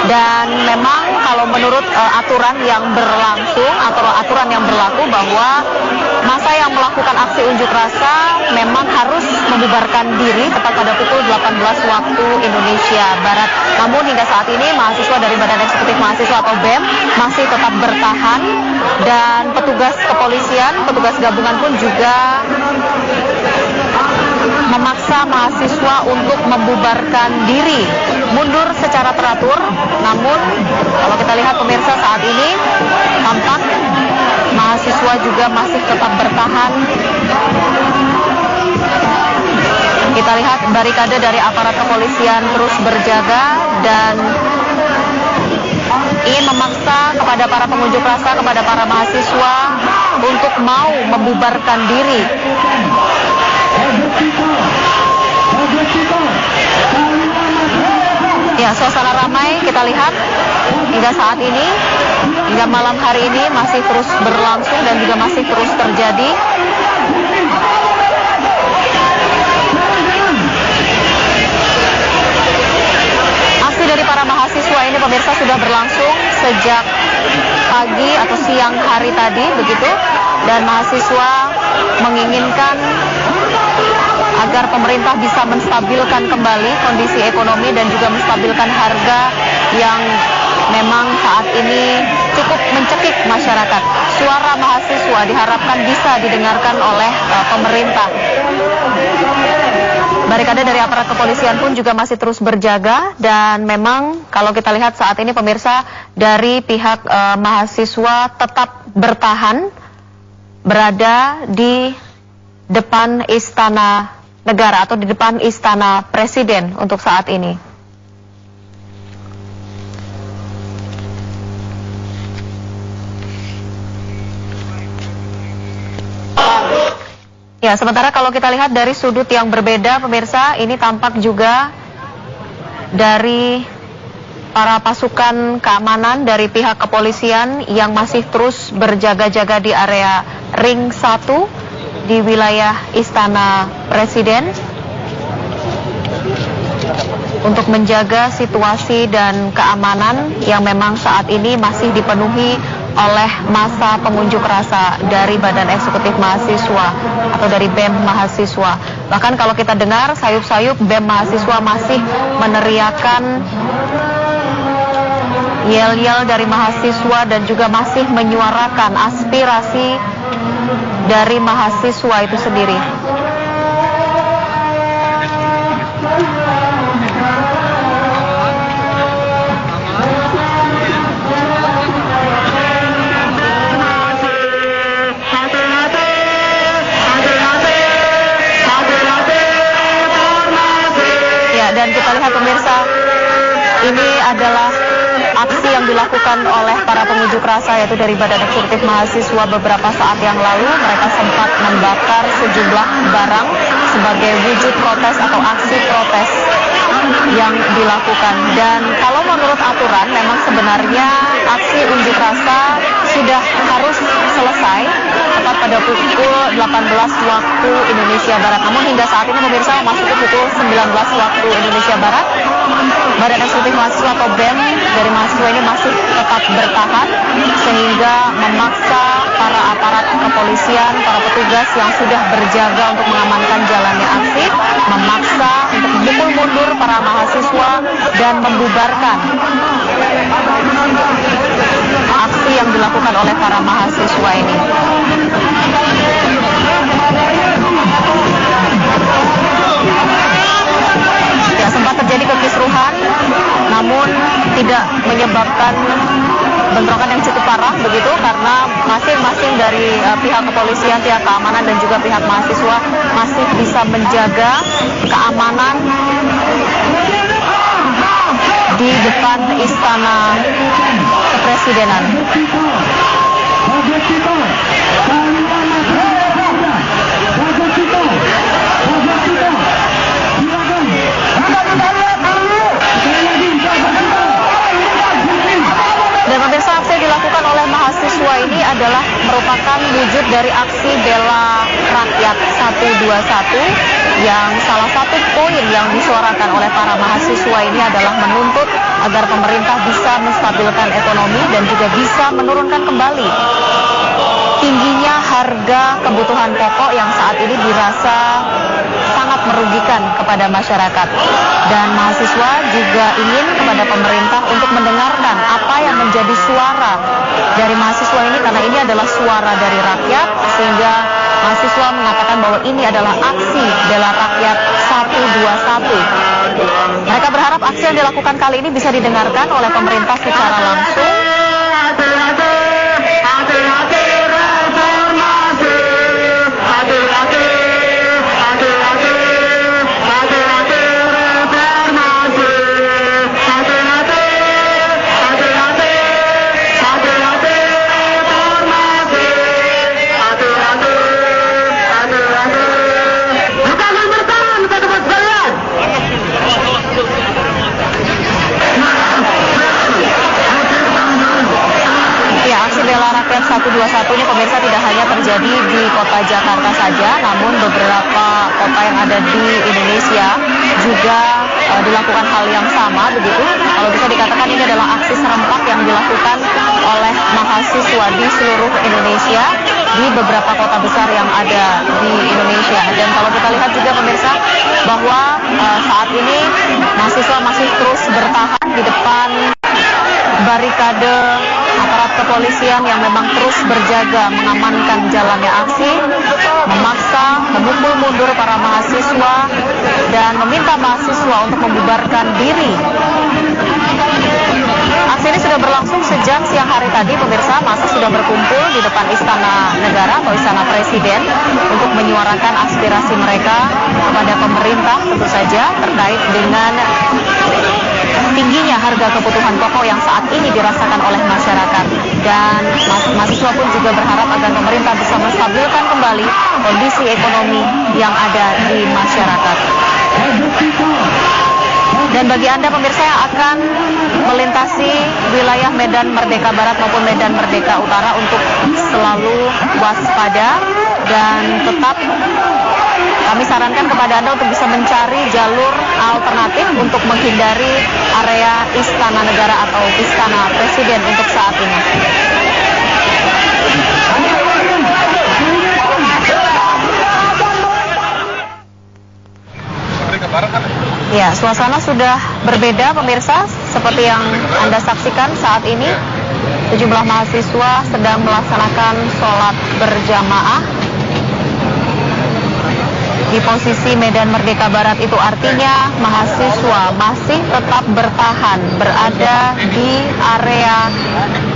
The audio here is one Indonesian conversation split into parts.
Dan memang kalau menurut aturan yang berlangsung atau aturan yang berlaku bahwa masa yang melakukan aksi unjuk rasa memang harus membubarkan diri tepat pada pukul 18 waktu Indonesia Barat. Namun hingga saat ini mahasiswa dari Badan Eksekutif Mahasiswa atau BEM masih tetap bertahan dan petugas kepolisian, petugas gabungan pun juga memaksa mahasiswa untuk membubarkan diri, mundur secara teratur. Namun kalau kita lihat pemirsa saat ini tampak mahasiswa juga masih tetap bertahan. Kita lihat barikade dari aparat kepolisian terus berjaga dan ingin memaksa kepada para pengunjuk rasa, kepada para mahasiswa untuk mau membubarkan diri. Ya, suasana ramai kita lihat hingga saat ini, hingga malam hari ini masih terus berlangsung dan juga masih terus terjadi. Aksi dari para mahasiswa ini pemirsa sudah berlangsung sejak pagi atau siang hari tadi begitu, dan mahasiswa menginginkan agar pemerintah bisa menstabilkan kembali kondisi ekonomi dan juga menstabilkan harga yang memang saat ini cukup mencekik masyarakat. Suara mahasiswa diharapkan bisa didengarkan oleh pemerintah. Barikade dari aparat kepolisian pun juga masih terus berjaga, dan memang kalau kita lihat saat ini pemirsa, dari pihak mahasiswa tetap bertahan berada di depan Istana Negara atau di depan Istana Presiden untuk saat ini. Ya, sementara kalau kita lihat dari sudut yang berbeda pemirsa, ini tampak juga dari para pasukan keamanan dari pihak kepolisian yang masih terus berjaga-jaga di area Ring 1 di wilayah Istana Presiden untuk menjaga situasi dan keamanan yang memang saat ini masih dipenuhi oleh massa pengunjuk rasa dari Badan Eksekutif Mahasiswa atau dari BEM Mahasiswa. Bahkan kalau kita dengar sayup-sayup BEM Mahasiswa masih meneriakan yel-yel dari mahasiswa dan juga masih menyuarakan aspirasi dari mahasiswa itu sendiri. Ya, dan kita lihat pemirsa, ini adalah aksi yang dilakukan oleh para pengunjuk rasa yaitu dari Badan Eksekutif Mahasiswa beberapa saat yang lalu. Mereka sempat membakar sejumlah barang sebagai wujud protes atau aksi protes yang dilakukan. Dan kalau menurut aturan memang sebenarnya aksi unjuk rasa sudah harus selesai tepat pada pukul 18 waktu Indonesia Barat. Namun hingga saat ini pemirsa memasuki pukul 19 waktu Indonesia Barat, Badan Eksekutif Mahasiswa atau BEM dari mahasiswa ini masih tetap bertahan sehingga memaksa para aparat kepolisian, para petugas yang sudah berjaga untuk mengamankan jalannya aksi, memaksa untuk memukul mundur para mahasiswa dan membubarkan aksi yang dilakukan oleh para mahasiswa ini. Ya, sempat terjadi kekisruhan, namun tidak menyebabkan bentrokan yang cukup parah begitu, karena masing-masing dari pihak kepolisian, pihak keamanan dan juga pihak mahasiswa masih bisa menjaga keamanan di depan Istana Kepresidenan. Dan pemirsa, aksi yang dilakukan oleh mahasiswa ini adalah merupakan wujud dari aksi bela rakyat 121 yang salah satu poin yang disuarakan oleh para mahasiswa ini adalah menuntut agar pemerintah bisa menstabilkan ekonomi dan juga bisa menurunkan kembali tingginya harga kebutuhan pokok yang saat ini dirasa sangat merugikan kepada masyarakat. Dan mahasiswa juga ingin kepada pemerintah untuk mendengarkan apa yang menjadi suara dari mahasiswa ini, karena ini adalah suara dari rakyat, sehingga mahasiswa mengatakan bahwa ini adalah aksi bela rakyat 121. Mereka berharap aksi yang dilakukan kali ini bisa didengarkan oleh pemerintah secara langsung. Bela Rakyat 121 ini pemirsa tidak hanya terjadi di kota Jakarta saja, namun beberapa kota yang ada di Indonesia juga dilakukan hal yang sama begitu. Kalau bisa dikatakan ini adalah aksi serempak yang dilakukan oleh mahasiswa di seluruh Indonesia di beberapa kota besar yang ada di Indonesia. Dan kalau kita lihat juga pemirsa bahwa saat ini mahasiswa masih terus bertahan di depan barikade aparat kepolisian yang memang terus berjaga mengamankan jalannya aksi, memaksa memukul mundur para mahasiswa dan meminta mahasiswa untuk membubarkan diri. Aksi ini sudah berlangsung sejak siang hari tadi pemirsa. Masa sudah berkumpul di depan Istana Negara atau Istana Presiden untuk menyuarakan aspirasi mereka kepada pemerintah tentu saja terkait dengan tingginya harga kebutuhan pokok yang saat ini dirasakan oleh masyarakat. Dan mahasiswa pun juga berharap agar pemerintah bisa menstabilkan kembali kondisi ekonomi yang ada di masyarakat. Dan bagi Anda pemirsa yang akan melintasi wilayah Medan Merdeka Barat maupun Medan Merdeka Utara untuk selalu waspada dan tetap kami sarankan kepada Anda untuk bisa mencari jalur alternatif untuk menghindari area Istana Negara atau Istana Presiden untuk saat ini. Ya, suasana sudah berbeda pemirsa, seperti yang Anda saksikan saat ini. Sejumlah mahasiswa sedang melaksanakan sholat berjamaah di posisi Medan Merdeka Barat. Itu artinya mahasiswa masih tetap bertahan berada di area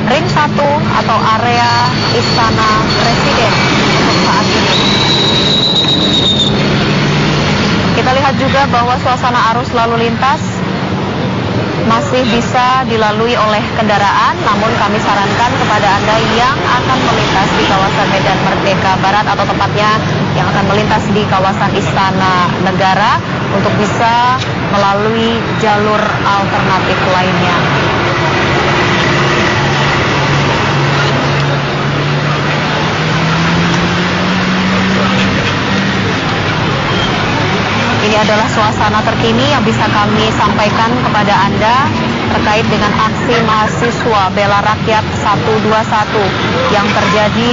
ring 1 atau area Istana Presiden untuk saat ini. Kita lihat juga bahwa suasana arus lalu lintas masih bisa dilalui oleh kendaraan, namun kami sarankan kepada Anda yang akan melintas di kawasan Medan Merdeka Barat atau tepatnya yang akan melintas di kawasan Istana Negara untuk bisa melalui jalur alternatif lainnya. Ini adalah suasana terkini yang bisa kami sampaikan kepada Anda terkait dengan aksi mahasiswa Bela Rakyat 121 yang terjadi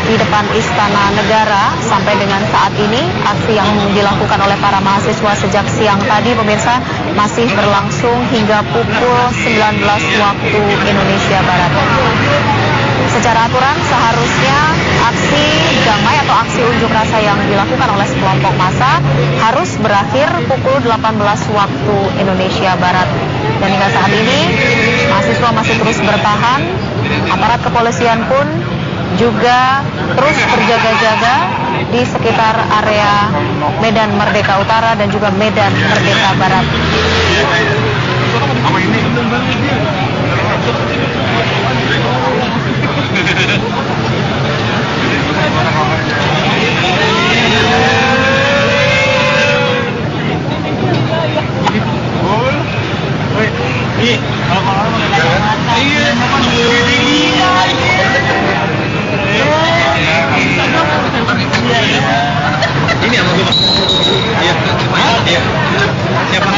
di depan Istana Negara sampai dengan saat ini. Aksi yang dilakukan oleh para mahasiswa sejak siang tadi pemirsa masih berlangsung hingga pukul 19 waktu Indonesia Barat. Secara aturan seharusnya aksi damai atau aksi unjuk rasa yang dilakukan oleh sekelompok massa harus berakhir pukul 18 waktu Indonesia Barat. Dan hingga saat ini mahasiswa masih terus bertahan, aparat kepolisian pun juga terus berjaga-jaga di sekitar area Medan Merdeka Utara dan juga Medan Merdeka Barat. Ini sama gue, Mas. Iya. Siapa?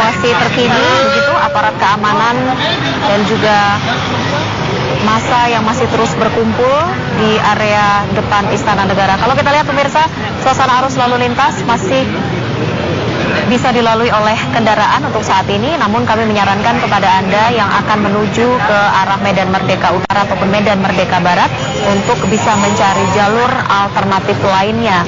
situasi terkini begitu aparat keamanan dan juga massa yang masih terus berkumpul di area depan Istana Negara. Kalau kita lihat pemirsa, suasana arus lalu lintas masih bisa dilalui oleh kendaraan untuk saat ini, namun kami menyarankan kepada Anda yang akan menuju ke arah Medan Merdeka Utara ataupun Medan Merdeka Barat untuk bisa mencari jalur alternatif lainnya.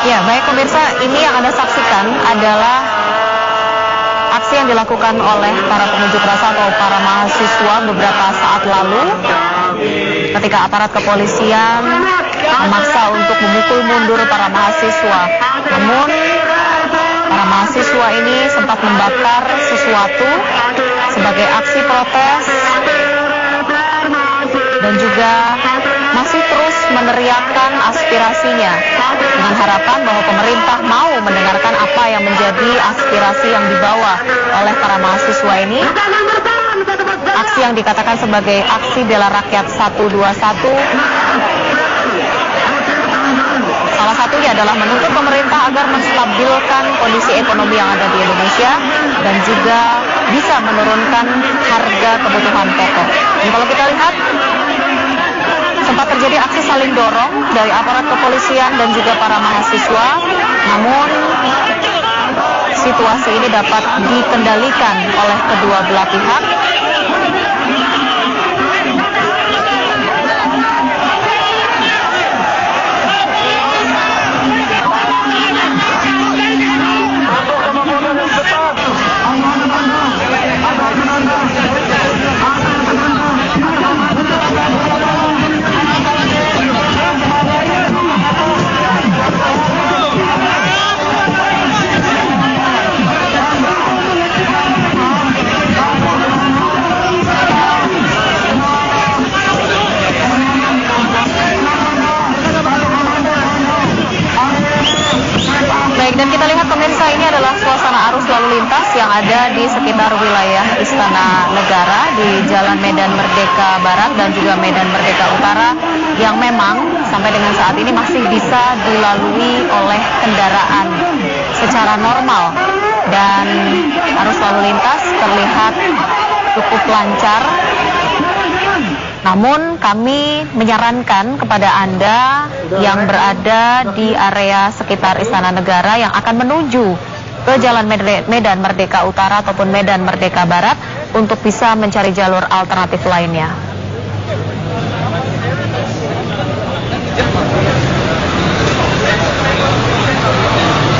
Ya, baik pemirsa, ini yang Anda saksikan adalah aksi yang dilakukan oleh para pengunjuk rasa atau para mahasiswa beberapa saat lalu ketika aparat kepolisian memaksa untuk memukul mundur para mahasiswa. Namun, para mahasiswa ini sempat membakar sesuatu sebagai aksi protes dan juga masih terus meneriakkan aspirasinya dengan harapan bahwa pemerintah mau mendengarkan apa yang menjadi aspirasi yang dibawa oleh para mahasiswa ini. Aksi yang dikatakan sebagai aksi bela rakyat 121 salah satunya adalah menuntut pemerintah agar menstabilkan kondisi ekonomi yang ada di Indonesia dan juga bisa menurunkan harga kebutuhan pokok. Dan kalau kita lihat, sempat terjadi aksi saling dorong dari aparat kepolisian dan juga para mahasiswa, namun situasi ini dapat dikendalikan oleh kedua belah pihak. Dan kita lihat pemirsa, ini adalah suasana arus lalu lintas yang ada di sekitar wilayah Istana Negara di Jalan Medan Merdeka Barat dan juga Medan Merdeka Utara yang memang sampai dengan saat ini masih bisa dilalui oleh kendaraan secara normal dan arus lalu lintas terlihat cukup lancar. Namun kami menyarankan kepada Anda yang berada di area sekitar Istana Negara yang akan menuju ke Jalan Medan Merdeka Utara ataupun Medan Merdeka Barat untuk bisa mencari jalur alternatif lainnya.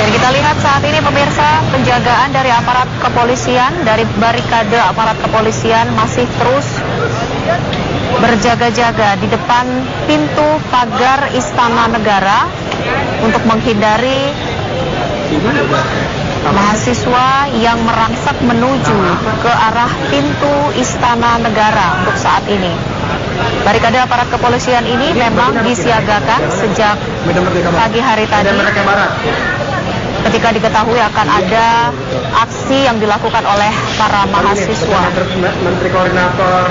Dan kita lihat saat ini pemirsa, penjagaan dari aparat kepolisian, dari barikade aparat kepolisian masih terus berjaga-jaga di depan pintu pagar Istana Negara untuk menghindari mahasiswa yang merangsak menuju ke arah pintu Istana Negara untuk saat ini. Barikade aparat kepolisian ini memang disiagakan sejak pagi hari tadi ketika diketahui akan ada aksi yang dilakukan oleh para mahasiswa. Menteri Koordinator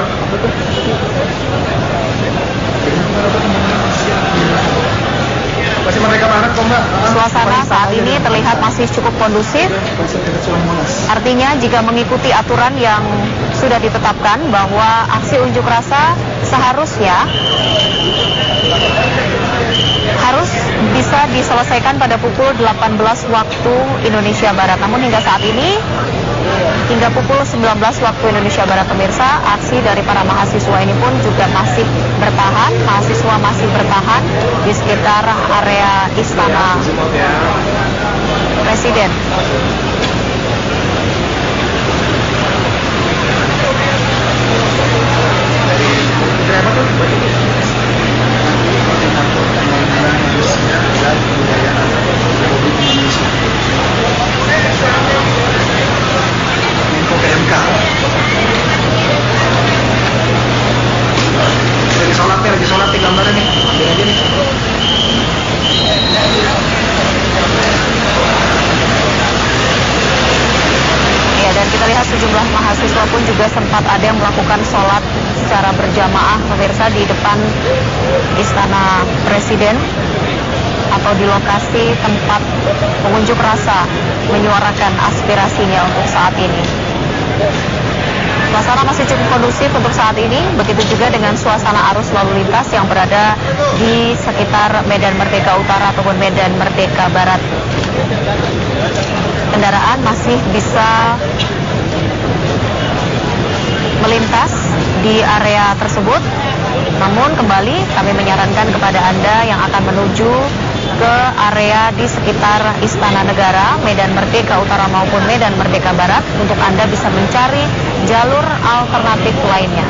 masih Merdeka Barat kok Mbak. Suasana saat ini terlihat masih cukup kondusif. Artinya jika mengikuti aturan yang sudah ditetapkan bahwa aksi unjuk rasa seharusnya harus bisa diselesaikan pada pukul 18 waktu Indonesia Barat. Namun hingga saat ini, hingga pukul 19 waktu Indonesia Barat pemirsa, aksi dari para mahasiswa ini pun juga masih bertahan. Mahasiswa masih bertahan di sekitar area Istana Presiden. Lagi sholat nih gambarnya nih, ambil aja nih. Kita lihat sejumlah mahasiswa pun juga sempat ada yang melakukan sholat secara berjamaah pemirsa di depan Istana Presiden atau di lokasi tempat pengunjuk rasa menyuarakan aspirasinya untuk saat ini. Suasana masih cukup kondusif untuk saat ini, begitu juga dengan suasana arus lalu lintas yang berada di sekitar Medan Merdeka Utara ataupun Medan Merdeka Barat. Kendaraan masih bisa melintas di area tersebut. Namun kembali kami menyarankan kepada Anda yang akan menuju ke area di sekitar Istana Negara, Medan Merdeka Utara maupun Medan Merdeka Barat untuk Anda bisa mencari jalur alternatif lainnya.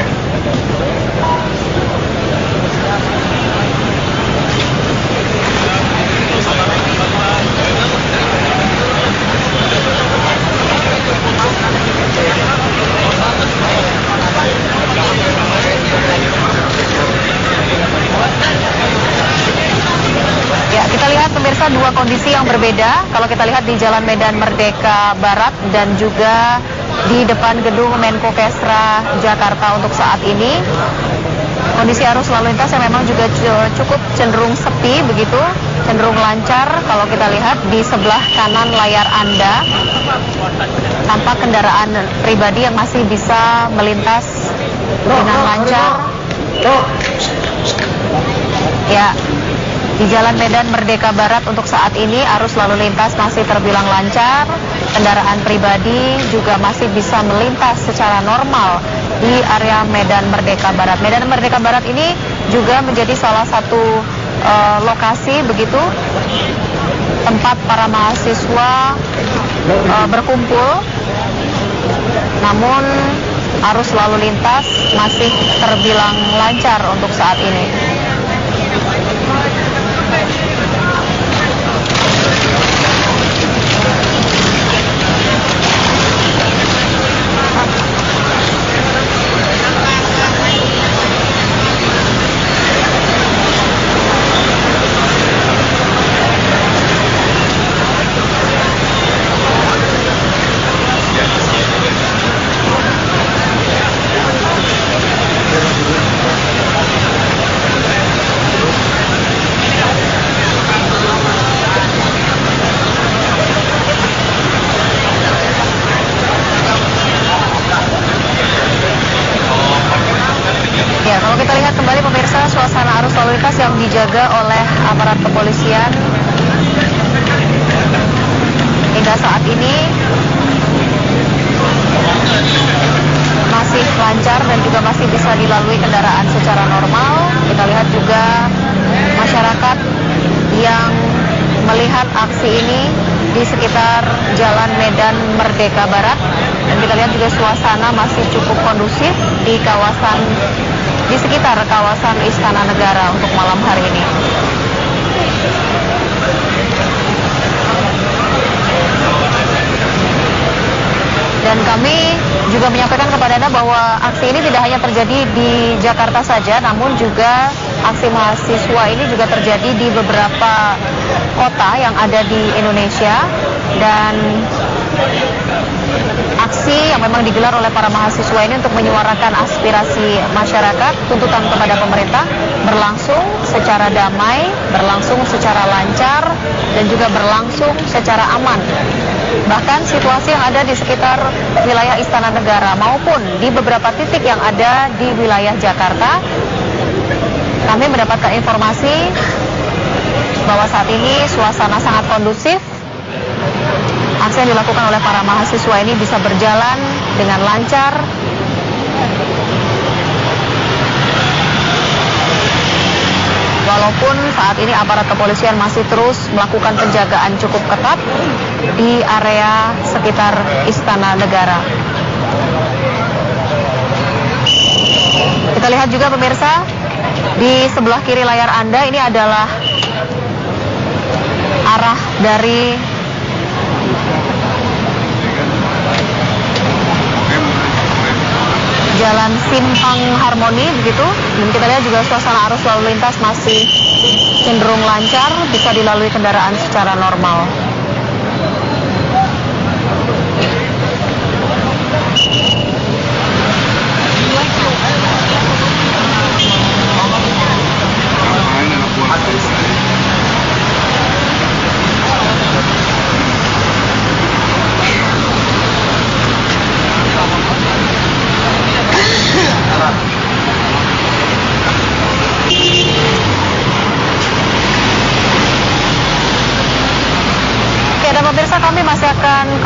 Ya, kita lihat pemirsa dua kondisi yang berbeda. Kalau kita lihat di Jalan Medan Merdeka Barat dan juga di depan gedung Menko Kesra Jakarta untuk saat ini, kondisi arus lalu lintas yang memang juga cukup cenderung sepi begitu, cenderung lancar. Kalau kita lihat di sebelah kanan layar Anda, tampak kendaraan pribadi yang masih bisa melintas dengan lancar. Ya, di Jalan Medan Merdeka Barat untuk saat ini arus lalu lintas masih terbilang lancar. Kendaraan pribadi juga masih bisa melintas secara normal di area Medan Merdeka Barat. Medan Merdeka Barat ini juga menjadi salah satu lokasi begitu tempat para mahasiswa berkumpul. Namun arus lalu lintas masih terbilang lancar untuk saat ini. Ya, kalau kita lihat kembali pemirsa, suasana arus lalu lintas yang dijaga oleh aparat kepolisian hingga saat ini masih lancar dan juga masih bisa dilalui kendaraan secara normal. Kita lihat juga masyarakat yang melihat aksi ini di sekitar Jalan Medan Merdeka Barat, dan kita lihat juga suasana masih cukup kondusif di sekitar kawasan Istana Negara untuk malam hari ini. Dan kami juga menyampaikan kepada Anda bahwa aksi ini tidak hanya terjadi di Jakarta saja, namun juga aksi mahasiswa ini juga terjadi di beberapa kota yang ada di Indonesia. Dan aksi yang memang digelar oleh para mahasiswa ini untuk menyuarakan aspirasi masyarakat, tuntutan kepada pemerintah, berlangsung secara damai, berlangsung secara lancar, dan juga berlangsung secara aman. Bahkan situasi yang ada di sekitar wilayah Istana Negara maupun di beberapa titik yang ada di wilayah Jakarta, kami mendapatkan informasi bahwa saat ini suasana sangat kondusif. Aksi yang dilakukan oleh para mahasiswa ini bisa berjalan dengan lancar. Walaupun saat ini aparat kepolisian masih terus melakukan penjagaan cukup ketat di area sekitar Istana Negara. Kita lihat juga pemirsa, di sebelah kiri layar Anda ini adalah arah dari Jalan Simpang Harmoni begitu. Dan kita lihat juga suasana arus lalu lintas masih cenderung lancar, bisa dilalui kendaraan secara normal.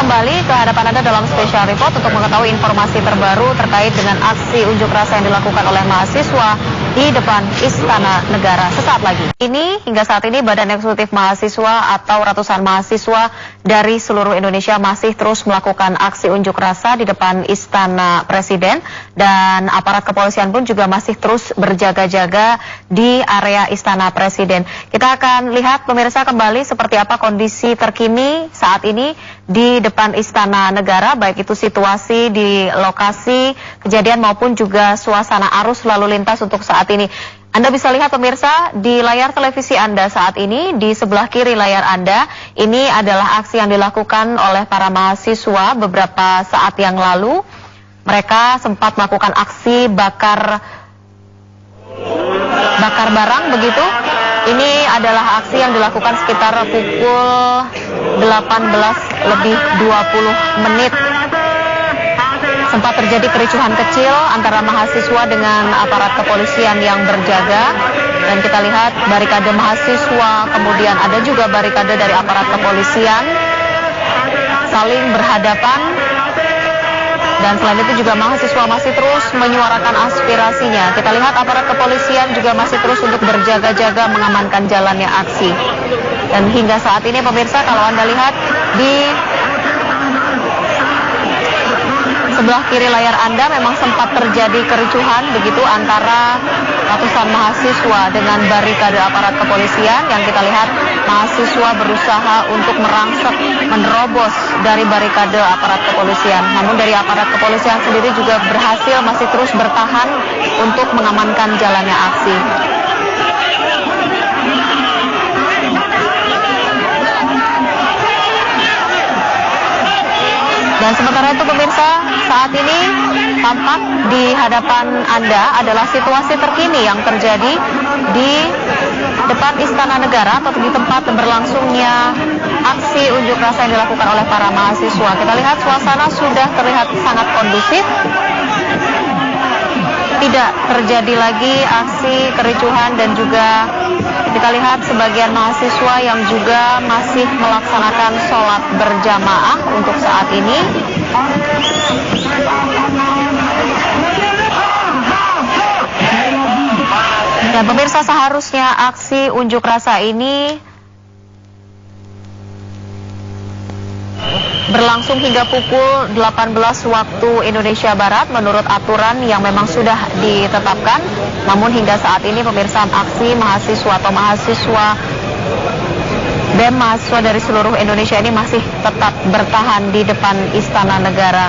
kembali ke hadapan Anda dalam Special Report untuk mengetahui informasi terbaru terkait dengan aksi unjuk rasa yang dilakukan oleh mahasiswa di depan Istana Negara sesaat lagi. Hingga saat ini Badan Eksekutif Mahasiswa atau ratusan mahasiswa dari seluruh Indonesia masih terus melakukan aksi unjuk rasa di depan Istana Presiden, dan aparat kepolisian pun juga masih terus berjaga-jaga di area Istana Presiden. Kita akan lihat pemirsa kembali seperti apa kondisi terkini saat ini di depan Istana Negara, baik itu situasi di lokasi kejadian maupun juga suasana arus lalu lintas untuk saat ini. Anda bisa lihat pemirsa di layar televisi Anda saat ini, di sebelah kiri layar Anda, ini adalah aksi yang dilakukan oleh para mahasiswa beberapa saat yang lalu. Mereka sempat melakukan aksi bakar barang begitu. Ini adalah aksi yang dilakukan sekitar pukul 18:20. Sempat terjadi kericuhan kecil antara mahasiswa dengan aparat kepolisian yang berjaga, dan kita lihat barikade mahasiswa, kemudian ada juga barikade dari aparat kepolisian saling berhadapan. Dan selain itu juga mahasiswa masih terus menyuarakan aspirasinya. Kita lihat aparat kepolisian juga masih terus untuk berjaga-jaga mengamankan jalannya aksi. Dan hingga saat ini pemirsa, kalau Anda lihat di sebelah kiri layar Anda memang sempat terjadi kericuhan begitu antara ratusan mahasiswa dengan barikade aparat kepolisian, yang kita lihat mahasiswa berusaha untuk merangsek menerobos dari barikade aparat kepolisian. Namun dari aparat kepolisian sendiri juga berhasil masih terus bertahan untuk mengamankan jalannya aksi. Dan sementara itu pemirsa, saat ini tampak di hadapan Anda adalah situasi terkini yang terjadi di depan Istana Negara atau di tempat berlangsungnya aksi unjuk rasa yang dilakukan oleh para mahasiswa. Kita lihat suasana sudah terlihat sangat kondusif. Tidak terjadi lagi aksi kericuhan, dan juga kita lihat sebagian mahasiswa yang juga masih melaksanakan sholat berjamaah untuk saat ini. Dan pemirsa, seharusnya aksi unjuk rasa ini berlangsung hingga pukul 18 waktu Indonesia Barat menurut aturan yang memang sudah ditetapkan. Namun hingga saat ini pemirsa, aksi mahasiswa atau mahasiswa BEM mahasiswa dari seluruh Indonesia ini masih tetap bertahan di depan Istana Negara.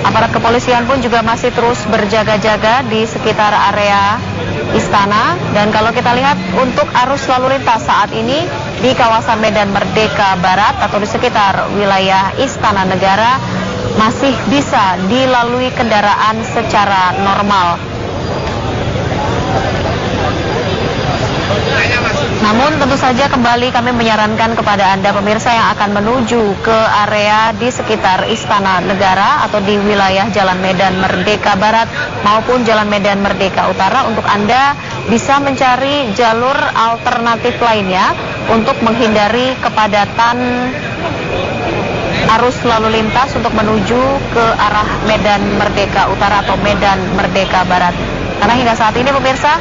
Aparat kepolisian pun juga masih terus berjaga-jaga di sekitar area istana. Dan kalau kita lihat untuk arus lalu lintas saat ini di kawasan Medan Merdeka Barat atau di sekitar wilayah Istana Negara masih bisa dilalui kendaraan secara normal. Namun tentu saja kembali kami menyarankan kepada Anda pemirsa yang akan menuju ke area di sekitar Istana Negara atau di wilayah Jalan Medan Merdeka Barat maupun Jalan Medan Merdeka Utara, untuk Anda bisa mencari jalur alternatif lainnya untuk menghindari kepadatan arus lalu lintas untuk menuju ke arah Medan Merdeka Utara atau Medan Merdeka Barat. Karena hingga saat ini pemirsa,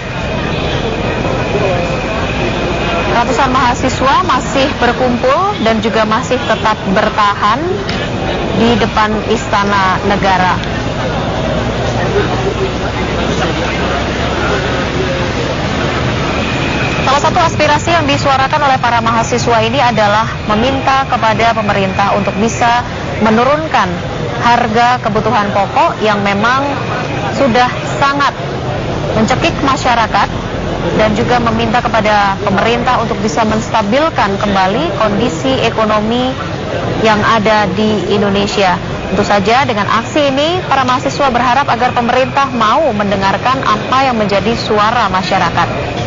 ratusan mahasiswa masih berkumpul dan juga masih tetap bertahan di depan Istana Negara. Salah satu aspirasi yang disuarakan oleh para mahasiswa ini adalah meminta kepada pemerintah untuk bisa menurunkan harga kebutuhan pokok yang memang sudah sangat mencekik masyarakat, dan juga meminta kepada pemerintah untuk bisa menstabilkan kembali kondisi ekonomi yang ada di Indonesia. Tentu saja dengan aksi ini para mahasiswa berharap agar pemerintah mau mendengarkan apa yang menjadi suara masyarakat.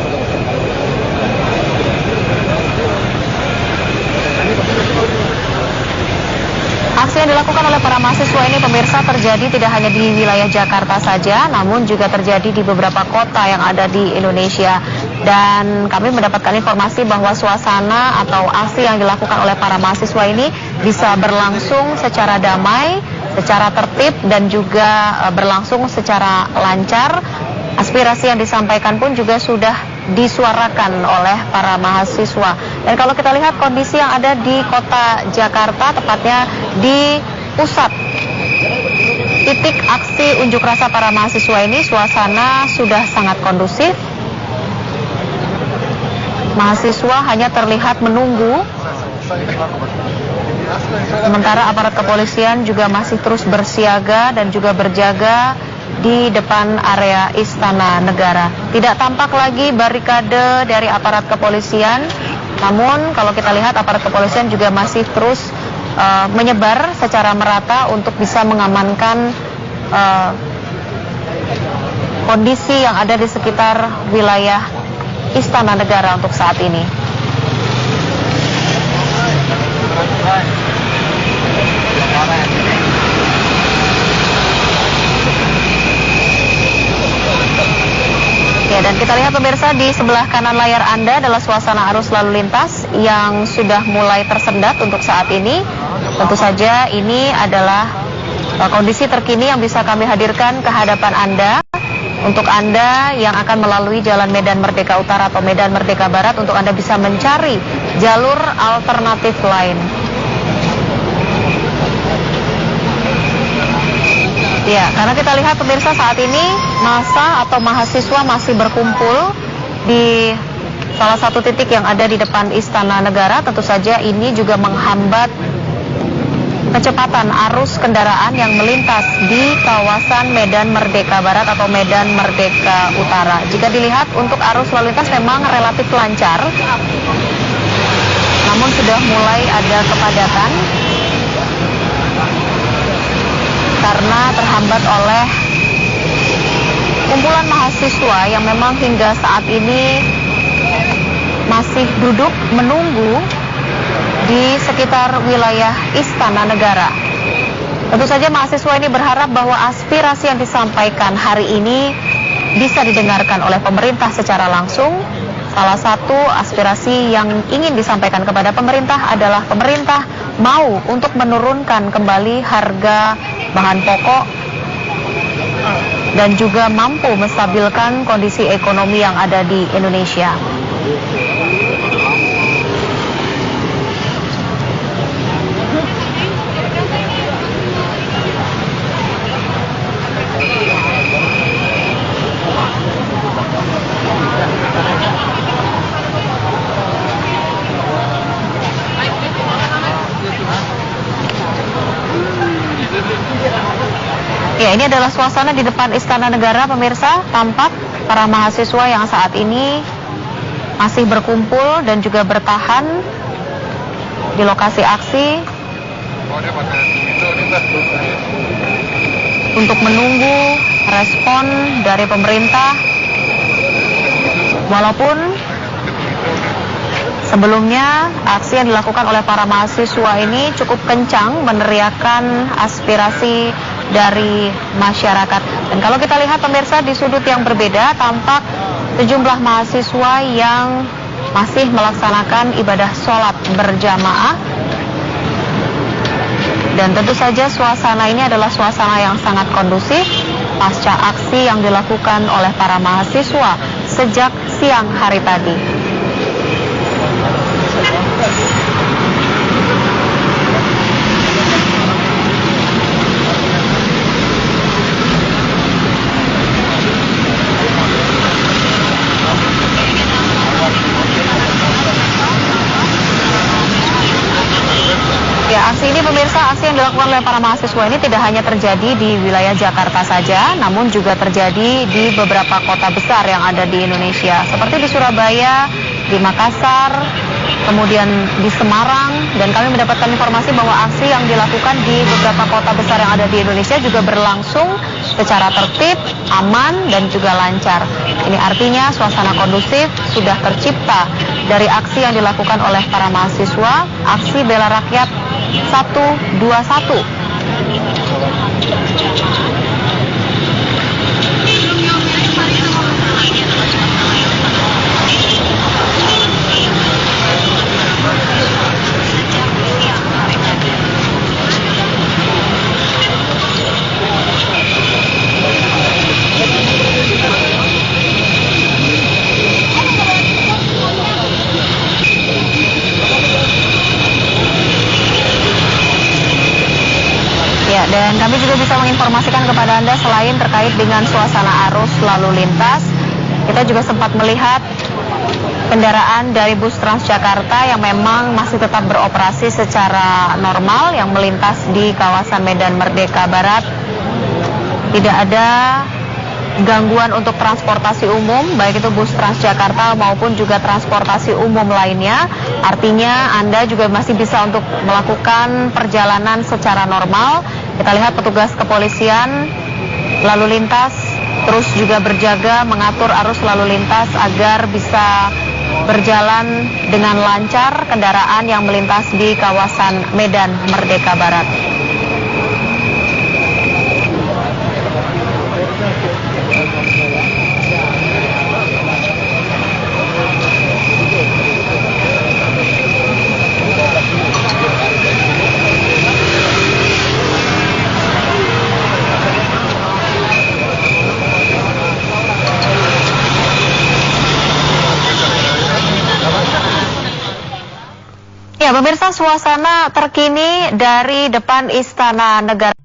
Aksi yang dilakukan oleh para mahasiswa ini pemirsa terjadi tidak hanya di wilayah Jakarta saja, namun juga terjadi di beberapa kota yang ada di Indonesia. Dan kami mendapatkan informasi bahwa suasana atau aksi yang dilakukan oleh para mahasiswa ini bisa berlangsung secara damai, secara tertib dan juga berlangsung secara lancar. Aspirasi yang disampaikan pun juga sudah disuarakan oleh para mahasiswa. Dan kalau kita lihat kondisi yang ada di kota Jakarta, tepatnya di pusat titik aksi unjuk rasa para mahasiswa ini, suasana sudah sangat kondusif. Mahasiswa hanya terlihat menunggu, sementara aparat kepolisian juga masih terus bersiaga dan juga berjaga di depan area Istana Negara. Tidak tampak lagi barikade dari aparat kepolisian, namun kalau kita lihat aparat kepolisian juga masih terus menyebar secara merata untuk bisa mengamankan kondisi yang ada di sekitar wilayah Istana Negara untuk saat ini. Ya, dan kita lihat pemirsa, di sebelah kanan layar Anda adalah suasana arus lalu lintas yang sudah mulai tersendat untuk saat ini. Tentu saja ini adalah kondisi terkini yang bisa kami hadirkan ke hadapan Anda. Untuk Anda yang akan melalui Jalan Medan Merdeka Utara atau Medan Merdeka Barat, untuk Anda bisa mencari jalur alternatif lain. Ya, karena kita lihat pemirsa, saat ini massa atau mahasiswa masih berkumpul di salah satu titik yang ada di depan Istana Negara. Tentu saja ini juga menghambat kecepatan arus kendaraan yang melintas di kawasan Medan Merdeka Barat atau Medan Merdeka Utara. Jika dilihat untuk arus lalu lintas memang relatif lancar, namun sudah mulai ada kepadatan karena terhambat oleh kumpulan mahasiswa yang memang hingga saat ini masih duduk menunggu di sekitar wilayah Istana Negara. Tentu saja mahasiswa ini berharap bahwa aspirasi yang disampaikan hari ini bisa didengarkan oleh pemerintah secara langsung. Salah satu aspirasi yang ingin disampaikan kepada pemerintah adalah pemerintah mau untuk menurunkan kembali harga bahan pokok dan juga mampu menstabilkan kondisi ekonomi yang ada di Indonesia. Ya, ini adalah suasana di depan Istana Negara, pemirsa. Tampak para mahasiswa yang saat ini masih berkumpul dan juga bertahan di lokasi aksi untuk menunggu respon dari pemerintah. Walaupun sebelumnya aksi yang dilakukan oleh para mahasiswa ini cukup kencang meneriakkan aspirasi dari masyarakat. Dan kalau kita lihat pemirsa, di sudut yang berbeda tampak sejumlah mahasiswa yang masih melaksanakan ibadah sholat berjamaah. Dan tentu saja suasana ini adalah suasana yang sangat kondusif pasca aksi yang dilakukan oleh para mahasiswa sejak siang hari tadi. Ya, aksi ini pemirsa, aksi yang dilakukan oleh para mahasiswa ini tidak hanya terjadi di wilayah Jakarta saja, namun juga terjadi di beberapa kota besar yang ada di Indonesia, seperti di Surabaya, di Makassar, kemudian di Semarang, dan kami mendapatkan informasi bahwa aksi yang dilakukan di beberapa kota besar yang ada di Indonesia juga berlangsung secara tertib, aman, dan juga lancar. Ini artinya suasana kondusif sudah tercipta dari aksi yang dilakukan oleh para mahasiswa, aksi bela rakyat 121. menginformasikan kepada Anda selain terkait dengan suasana arus lalu lintas, kita juga sempat melihat kendaraan dari bus Transjakarta yang memang masih tetap beroperasi secara normal yang melintas di kawasan Medan Merdeka Barat. Tidak ada gangguan untuk transportasi umum, baik itu bus Transjakarta maupun juga transportasi umum lainnya. Artinya Anda juga masih bisa untuk melakukan perjalanan secara normal. Kita lihat petugas kepolisian lalu lintas terus juga berjaga mengatur arus lalu lintas agar bisa berjalan dengan lancar kendaraan yang melintas di kawasan Medan Merdeka Barat. Ya, pemirsa, suasana terkini dari depan Istana Negara